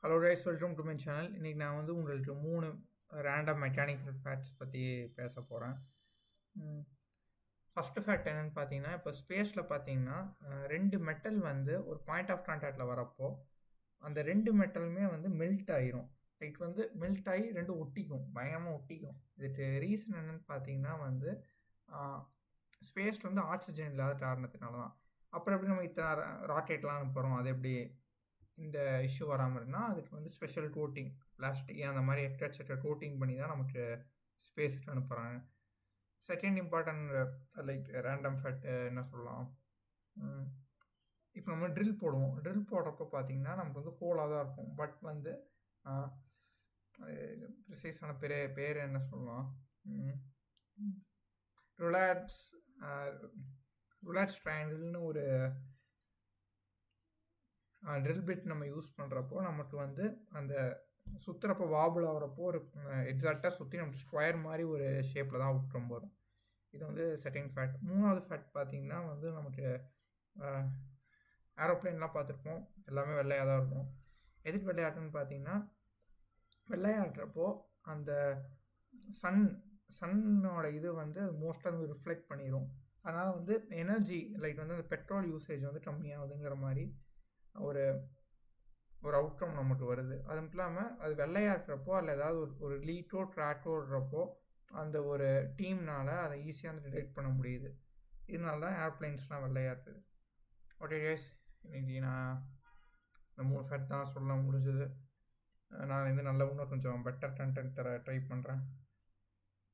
Hello guys, welcome to my channel. இன்றைக்கி நான் வந்து உங்களுக்கு 3 ரேண்டம் மெக்கானிக்கல் ஃபேக்ட்ஸ் பற்றி பேச போகிறேன். ஃபஸ்ட்டு ஃபேக்ட் என்னென்னு பார்த்தீங்கன்னா, இப்போ ஸ்பேஸில் பார்த்தீங்கன்னா 2 மெட்டல் வந்து ஒரு பாயிண்ட் ஆஃப் கான்டாக்டில் வரப்போ அந்த 2 மெட்டலுமே வந்து மெல்ட் ஆயிரும். லைக் வந்து மெல்ட் ஆகி 2 ஒட்டிக்கும், பயங்கரமாக ஒட்டிக்கும். இதுக்கு ரீசன் என்னென்னு பார்த்தீங்கன்னா வந்து ஸ்பேஸில் வந்து ஆக்சிஜன் இல்லாத காரணத்தினால தான். அப்புறம் எப்படி நம்ம இத்தனை ராக்கெட்லாம் அனுப்புகிறோம், அது எப்படி இந்த இஷ்யூ வராமல் இருக்குன்னா, அதுக்கு வந்து ஸ்பெஷல் கோட்டிங், பிளாஸ்டிக் அந்த மாதிரி எக்கச்சக்க கோட்டிங் பண்ணி தான் நமக்கு ஸ்பேஸுக்கு அனுப்புகிறாங்க. Second important like random fact என்ன சொல்லலாம், இப்போ நம்ம ட்ரில் போடுவோம். ட்ரில் போடுறப்போ பார்த்தீங்கன்னா நமக்கு வந்து ஹோலாக தான் இருக்கும். பட் வந்து ப்ரிசைஸான பேர் என்ன சொல்லலாம், ருலாட்ஸ் ட்ரையாங்கிள்னு ஒரு ட்ரில் பிட் நம்ம யூஸ் பண்ணுறப்போ நமக்கு வந்து அந்த சுற்றுறப்போ வாபிள் ஆகிறப்போ ஒரு எக்ஸாக்டாக சுற்றி நமக்கு ஸ்கொயர் மாதிரி ஒரு ஷேப்பில் தான் அவுட்ரம் வரும். இது வந்து செகண்ட் ஃபேக்ட். மூணாவது ஃபேக்ட் பார்த்திங்கன்னா வந்து நமக்கு ஏரோப்ளைன்லாம் பார்த்துருப்போம், எல்லாமே வெள்ளையாக தான் இருக்கும். எதுக்கு வெள்ளையாட்டுன்னு பார்த்தீங்கன்னா, வெள்ளையாடுறப்போ அந்த சன்னோட இது வந்து மோஸ்ட்டாக வந்து ரிஃப்ளெக்ட் பண்ணிடும். அதனால் வந்து எனர்ஜி லைக் வந்து அந்த பெட்ரோல் யூசேஜ் வந்து கம்மியாகுதுங்கிற மாதிரி ஒரு அவுட்கம் நமக்கு வருது. அது மட்டும் இல்லாமல் அது வெள்ளையாடுறப்போ அதில் ஏதாவது ஒரு லீக்கோ ட்ராக்கோ விடுறப்போ அந்த ஒரு டீம்னால் அதை ஈஸியாக டிடெக்ட் பண்ண முடியுது. இதனால தான் ஏர்ப்ளைன்ஸ்லாம் வெள்ளையாடுறது. ஓகே கைஸ், இன்னைக்கு நான் இந்த 3 ஃபேக்ட் தான் சொல்ல முடிஞ்சது. நான் வந்து நல்லா இன்னும் கொஞ்சம் பெட்டர் கண்டென்ட் தர ட்ரை பண்ணுறேன்.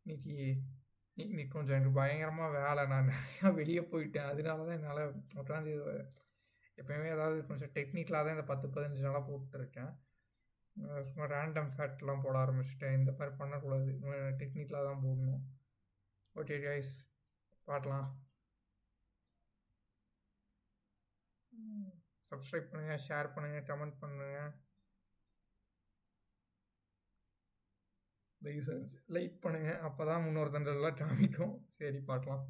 இன்னைக்கு கொஞ்சம் எனக்கு பயங்கரமாக வேலை, நான் நிறையா வெளியே போயிட்டேன். அதனால தான் என்னால் உட்காந்து எப்போயுமே ஏதாவது கொஞ்சம் டெக்னிக்கலாக தான் இந்த 10-15 நாளாக போட்டுருக்கேன். சும்மா ரேண்டம் ஃபேக்ட்லாம் போட ஆரம்பிச்சிட்டேன். இந்த மாதிரி பண்ணக்கூடாது, டெக்னிக்கலாக தான் போடணும். ஓகே கைஸ், பார்க்கலாம். சப்ஸ்கிரைப் பண்ணுங்கள், ஷேர் பண்ணுங்கள், கமெண்ட் பண்ணுங்கள், லைக் பண்ணுங்கள். அப்போ தான் முன்னொருத்தன்றெல்லாம் காமிக்கும். சரி, பார்க்கலாம்.